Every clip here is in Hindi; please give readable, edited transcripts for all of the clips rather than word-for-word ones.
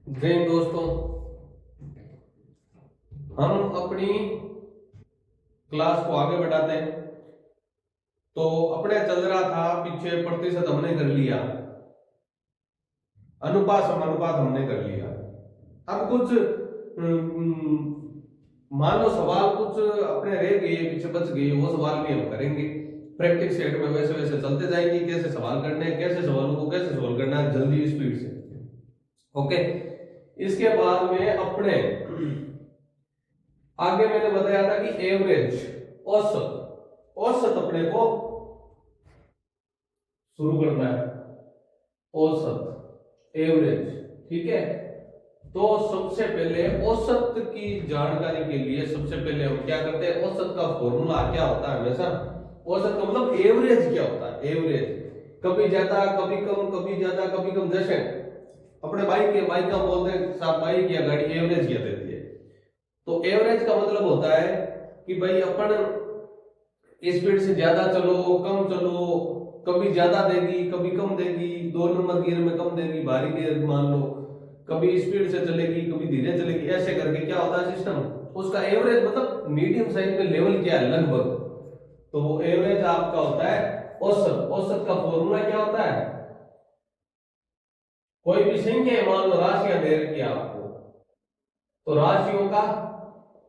जय हिंद दोस्तों। हम अपनी क्लास को आगे बढ़ाते हैं। तो अपने चल रहा था पीछे प्रतिशत हमने कर लिया, अनुपात समानुपात हमने कर लिया। अब कुछ मान लो सवाल कुछ अपने रह गए, पीछे बच गए, वो सवाल भी हम करेंगे प्रैक्टिस सेट में। वैसे वैसे चलते जाएंगे, कैसे सवाल करने हैं, कैसे सवालों को कैसे सोल्व करना है जल्दी स्पीड से। ओके, इसके बाद में अपने आगे मैंने बताया था कि एवरेज औसत अपने को शुरू करना है। औसत एवरेज, ठीक है। तो सबसे पहले औसत की जानकारी के लिए सबसे पहले हम क्या करते हैं, औसत का फॉर्मूला क्या होता है हमेशा। औसत का मतलब एवरेज क्या होता है, एवरेज कभी ज्यादा कभी कम, कभी ज्यादा कभी कम। जैसे अपने बाइक का बोलते हैं साहब, बाइक या गाड़ी एवरेज क्या देती है। तो एवरेज का मतलब होता है कि भाई अपन स्पीड से ज्यादा चलो कम चलो, कभी ज्यादा देगी कभी कम देगी, 2 नंबर गियर में कम देगी, भारी गियर मान लो, कभी स्पीड से चलेगी कभी धीरे चलेगी, ऐसे करके क्या होता है सिस्टम। उसका एवरेज मतलब मीडियम साइज में लेवल क्या है लगभग। तो वो एवरेज आपका होता है औसत। औसत का फॉर्मूला क्या होता है, कोई भी संख्या मान लो राशियां दे रखी है आपको, तो राशियों का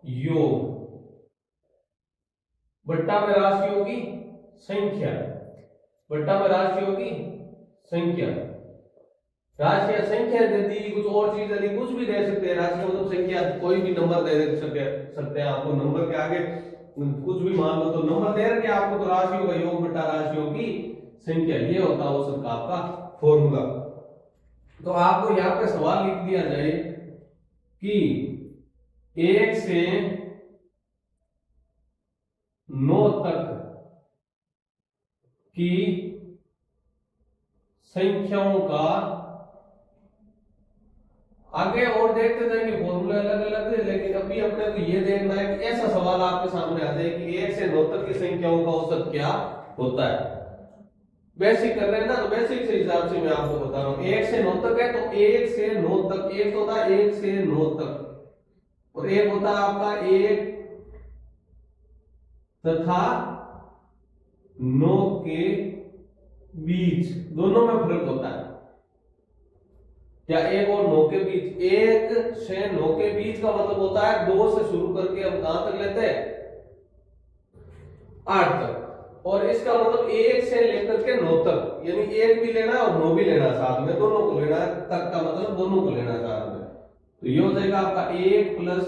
योग बट्टा में राशियों की संख्या, बट्टा में राशियों की संख्या। राशियां संख्या दे दी, कुछ और चीज दे दी, कुछ भी दे सकते हैं। राशि मतलब संख्या, कोई भी नंबर दे सकते हैं आपको। नंबर के आगे कुछ भी मान लो, तो नंबर दे रखे आपको, तो राशियों का योग बट्टा राशियों की संख्या, ये होता है औसत का आपका फॉर्मूला। तो आपको यहाँ पे सवाल लिख दिया जाए कि 1 से 9 तक की संख्याओं का, आगे और देखते जाएंगे फॉर्मूले अलग अलग, लेकिन अभी अपने को ये देखना है कि ऐसा सवाल आपके सामने आ जाए कि 1 से 9 तक की संख्याओं का औसत क्या होता है। बेसिक कर रहे हैं ना, तो बेसिक से हिसाब से मैं आपको बता रहा हूं। 1 से 9 तक है तो 1 से 9 तक, एक होता है 1 से 9 तक, और एक होता है आपका 1 तथा 9 के बीच, दोनों में फर्क होता है क्या, 1 और 9 के बीच। 1 से 9 के बीच का मतलब होता है 2 से शुरू करके हम कहां तक लेते हैं, 8 तक। और इसका मतलब 1 से लेकर के 9 तक, यानी 1 भी लेना और 9 भी लेना साथ में, दोनों को लेना है। तक का मतलब दोनों को लेना साथ में। तो ये हो जाएगा आपका 1 plus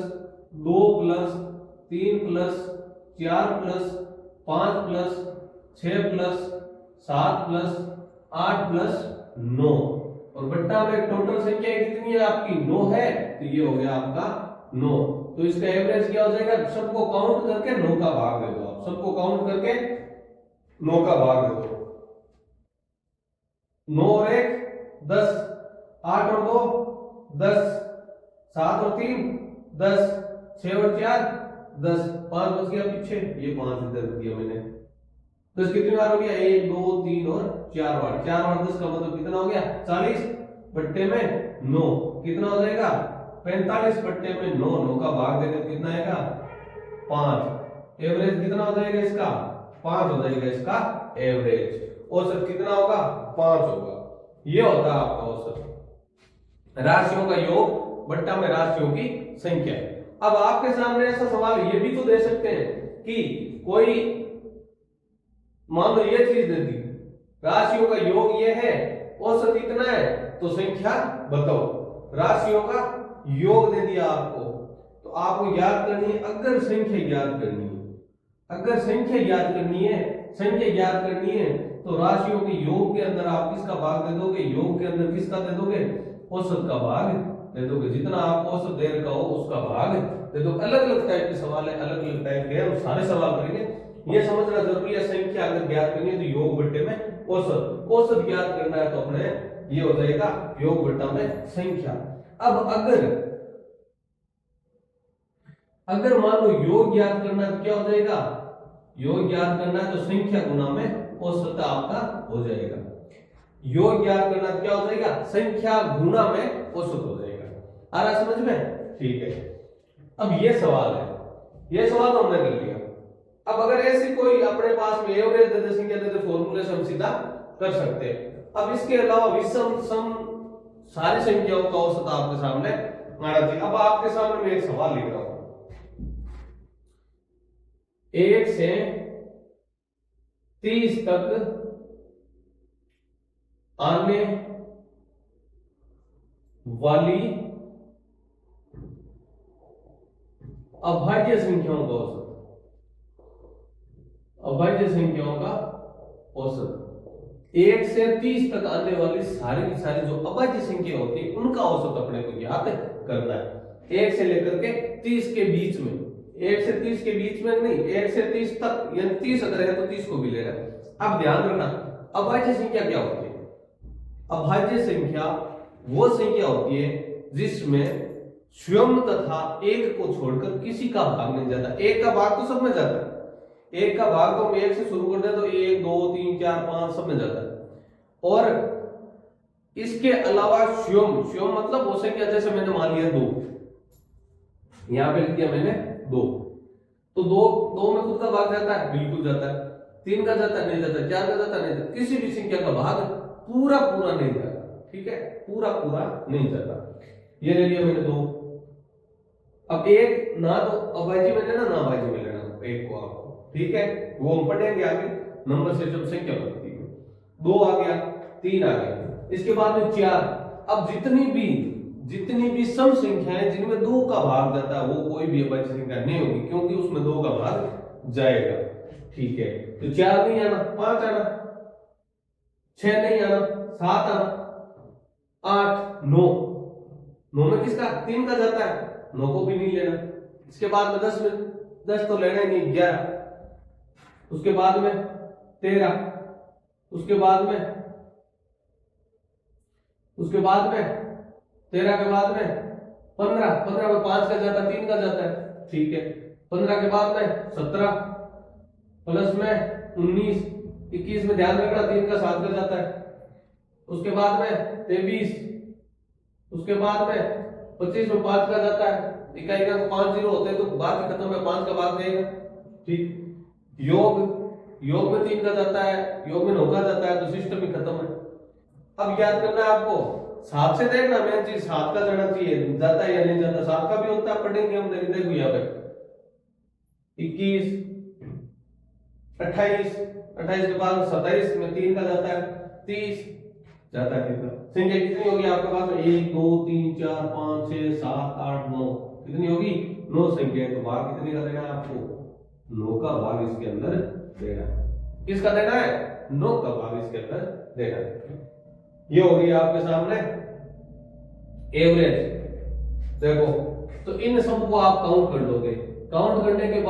2 plus 3 plus 4 plus 5 plus 6 plus 7 plus 8 plus 9, और बट्टा में टोटल संख्या कितनी है आपकी, 9 है। तो ये हो गया आपका 9। तो इसका एवरेज क्या हो जाएगा, सबको काउंट करके 9 का भाग दे दो। आप सबको काउंट करके 9 का भाग दे दो। 9 और 1 10, 8 और 2 10, 7 और 3 10, 6 और 4 10, 5 बच गया पीछे, ये 5 इधर दिया मैंने। 10 कितनी बार हो गया, 1 2 3 और 4 बार। 4 और 10 का मतलब कितना हो गया, 40 बट्टे में 9 कितना हो जाएगा, 45 बट्टे में 9। 9 का भाग देंगे तो कितना आएगा, 5। एवरेज कितना हो जाएगा इसका, 5 हो जाएगा इसका एवरेज। औसत कितना होगा, 5 होगा। ये होता है आपका औसत, राशियों का योग बट्टा में राशियों की संख्या। अब आपके सामने ऐसा सवाल ये भी तो दे सकते हैं कि कोई मान लो ये चीज दे दी, राशियों का योग ये है, औसत इतना है, तो संख्या बताओ। राशियों का योग दे दिया आपको, तो आपको याद करनी है, अगर संख्या याद करनी है, अगर संख्या याद करनी है, संख्या याद करनी है, तो राशियों के योग के अंदर आप किसका भाग दे दोगे, योग के अंदर किसका दे दोगे, औसत का भाग दे दोगे। जितना आप औसत दे रखा हो उसका भाग दे दो। अलग अलग टाइप के सवाल है, अलग अलग टाइप के हम सारे सवाल करेंगे। ये समझना जरूरी है, संख्या अगर ज्ञात करनी है तो योग बट्टे में औसत, औसत ज्ञात करना है तो अपने ये हो जाएगा योग बट्टा में संख्या। अब अगर मान लो योग ज्ञात करना है तो क्या हो जाएगा, योग ज्ञात करना है तो संख्या गुना में औसत आपका हो जाएगा। योग ज्ञात करना तो क्या हो जाएगा, संख्या गुना में औसत हो जाएगा। आ रहा समझ में? ठीक है। अब ये सवाल है, ये सवाल तो हमने कर लिया। अब अगर ऐसी कोई अपने पास में एवरेज दे दे संख्या दे दे फॉर्मूले से हम सीधा कर सकते हैं। अब इसके अलावा विषम सम सारी संख्याओं का औसत आपके सामने आना चाहिए। अब आपके सामने मैं एक सवाल लिख रहा हूं, 1 से 30 तक आने वाली अभाज्य संख्याओं का औसत, अभाज्य संख्याओं का औसत, 1 से 30 तक आने वाली सारी की सारी जो अभाज्य संख्या होती है उनका औसत अपने को ज्ञात करना है। 1 से लेकर के 30 के बीच में, 1 से 30 के बीच में नहीं, 1 से 30 तक, यानी 30 अगर है तो 30 को भी लेना है। अब ध्यान रखना, अभाज्य संख्या क्या होती है? अभाज्य संख्या वो संख्या होती है जिसमें स्वयं तथा एक को छोड़कर किसी का भाग नहीं जाता। एक का भाग तो सब में जाता है, एक का भाग तो हम 1 से शुरू करते हैं तो 1 2 3 4 5 सब में जाता है। और इसके अलावा स्वयं, स्वयं मतलब वो संख्या, जैसे मैंने मान लिया 2, यहां पे लिख दिया मैंने 2, तो 2 में खुद का भाग जाता है, बिल्कुल जाता है। 3 का जाता है, नहीं जाता। 4 का जाता है, नहीं जाता। किसी भी संख्या का भाग पूरा पूरा नहीं जाता, ठीक है, पूरा पूरा नहीं जाता। ये ले लिया मैंने 2। अब एक ना तो अभाज्य में लेना ना अभाज्य में लेना एक को आपको, ठीक है, वो हम पढ़ेंगे आगे नंबर से जब संख्या बनती है। 2 आ गया, 3 आ गया, इसके बाद में 4। अब जितनी भी सम संख्याएं जिनमें 2 का भाग जाता है वो कोई भी अभाज्य संख्या नहीं होगी, क्योंकि उसमें 2 का भाग जाएगा, ठीक है। तो 4 नहीं आना, 5 आना, 6 नहीं आना, 7 आना, 8 9 में किसका? 3 का जाता है, 9 को भी नहीं लेना। इसके बाद में 10 तो लेना ही नहीं, 11, उसके बाद में 13, उसके बाद में 13 के बाद में 15 में 5 का जाता है, 3 का जाता है, ठीक है। 15 के बाद में 17 प्लस में 19, 21 में ध्यान रखना 3 का 7 का जाता है, उसके बाद में 23, उसके बाद में 25 में 5 का जाता है, इकाई का 5 जीरो होते हैं तो बाकी खत्म है, 5 का भाग देगा, ठीक। योग में 3 का जाता है, योग में 9 का जाता है, तो सिस्टम ही खत्म है। अब याद करना है आपको, 7 से देखना मेन चीज, 7 का जाना चाहिए, जाता है या नहीं जाता। 7 का भी होता है, पढ़ेंगे हम, देखो यहाँ पे 21 28 के बाद 27 में 3 का जाता है, 30 जाता है। संख्या कितनी होगी आपके पास? 1 2 3 4 5 6 7 8 9, कितनी होगी? 9 संख्या है। तो भाग कितने का देना है आपको? 9 का भाग इसके अंदर देना है। किसका देना है? 9 का भाग इसके अंदर देना है। ये होगी आपके सामने एवरेज। देखो, तो इन सबको आप काउंट कर लोगे। काउंट करने के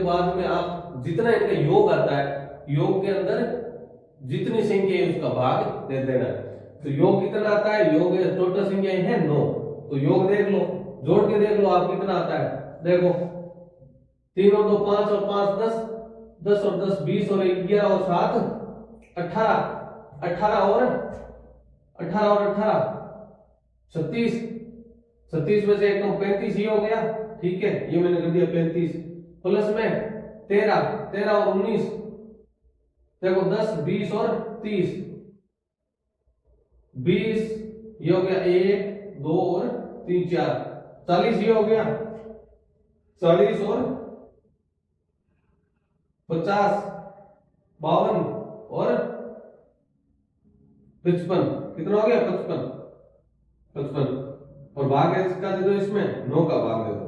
बाद में आप जितना इनका योग आता है, योग के अंदर जितनी संख्या है उसका भाग दे देना है। तो योग कितना आता है? योग टोटल संख्या है 9, तो योग देख लो, जोड़ के देख लो आप कितना आता है। देखो 3 और 2 5 और 5 10, 10 और 10 20 और 11 और 7 18, 18 और 18 36, 36 में से एक 35 ही हो गया, ठीक है, ये मैंने कर दिया 35, प्लस में 13 और 19, देखो 10 20 और 30, 20 ये हो गया, 1 2 और 3 4 40 ये हो गया, 40 और 50 52 और 55, कितना हो गया? 55 और भाग है इसका दे दो, इसमें 9 का भाग दे दो।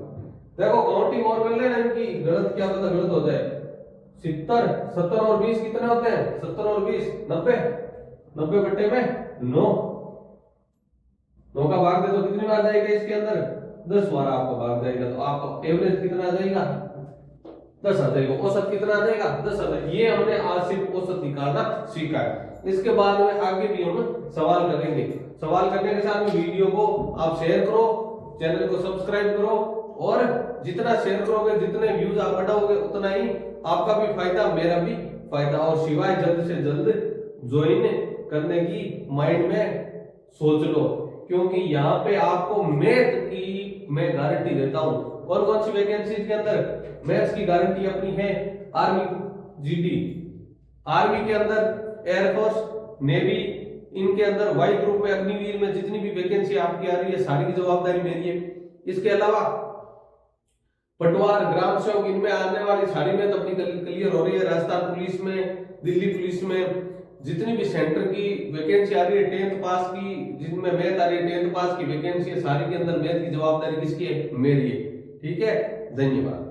देखो काउंटिंग और कर लेना इनकी, गलत क्या पता गलत हो जाए। 70 और 20 कितने होते हैं? 70 और 20 90 बट्टे में 9 का भाग दे दो, कितनी बार जाएगा इसके अंदर? 10 बार आपका भाग जाएगा। तो आपका एवरेज कितना आ जाएगा? 10 आ जाएगा। औसत कितना आ जाएगा? 10 आ जाएगा। ये हमने आज सिर्फ औसत निकालना सीखा है। इसके बाद में आगे भी हम सवाल करेंगे। सवाल करने के साथ में वीडियो को आप शेयर करो, चैनल को सब्सक्राइब करो, और जितना शेयर करोगे, जितने व्यूज आप बढ़ाओगे, उतना ही आपका भी फायदा, मेरा भी फायदा। और सिवाय जल्द से जल्द ज्वाइन करने की माइंड में सोच लो। क्योंकि यहाँ पे आपको मैथ की मैं गारंटी देता हूं। और कौन सी वैकेंसी के अंदर मैथ्स की गारंटी अपनी है? आर्मी जीडी, आर्मी के अंदर एयरफोर्स, नेवी, इनके अंदर वाई ग्रुप में, अग्निवीर में जितनी भी वैकेंसी आपकी आ रही है सारी की जवाबदारी मेरी है। इसके अलावा पटवार, ग्राम सेवक, इनमें आने वाली सारी मैथ अपनी क्लियर हो रही है। राजस्थान पुलिस में, दिल्ली पुलिस में जितनी भी सेंटर की वैकेंसी आ रही है 10th पास की, जिनमें मैथ आ रही है 10th पास की वैकेंसी है, सारी के अंदर मैथ की जवाबदारी किसकी है? मेरी है। ठीक है, धन्यवाद।